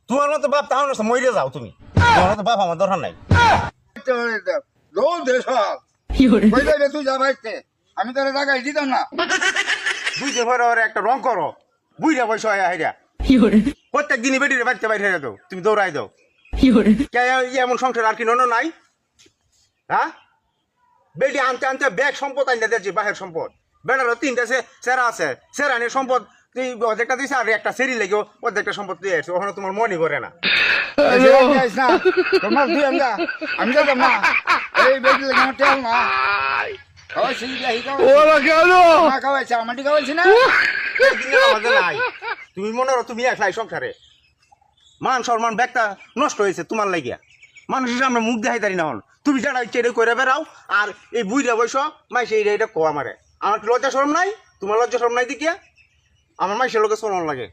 তোমার মতো বাপ তাহলে মরে যাও তুমি, তোমার মতো বাপ আমার দরকার নাই। তুই যা ভাইতে আমি তোর জায়গায় দিতাম না। বুঝতে পারো ওর একটা রং করো, বুঝা পয়সা হাইরা প্রত্যেক দিনই বেটির বাড়িতে বাইরে দাও, তুমি দৌড়াই দাও। কে এমন সংসার আর কি নন নাই? হ্যাঁ, বেটি আনতে আনতে ব্যাগ সম্পদ আনতে দিয়েছি, বাহের সম্পদ। বেটারও তিনটা সেরা আছে, সেরা নিয়ে সম্পদ তুই অর্ধেকটা দিস আর একটা সেরি লেগেও অর্ধেকটা সম্পদ দিয়ে আসছে, ওখানে তোমার মনে করে না। তোমার তুই আমি যেতাম না, এই বেটি লেগে আমার টেল না খাওয়াইছে আমাটি খাওয়াইছি না। একদিনের আমাদের নাই, তুমি মনে করো তুমি একলাই সংসারে, মান সম্মান ব্যাগটা নষ্ট হয়েছে তোমার লাগিয়া। মানুষের সামনে মুখ দেখাই তারি না হন, তুমি যারা ইচ্ছে এটা করে বেড়াও আর এই বুইরা বয়স মাইসে এইটা কো আমারে। আমার কি লজ্জা শরম নাই? তোমার লজ্জা শরম নাই দেখিয়া আমার মাইসের লোকে শোনান লাগে।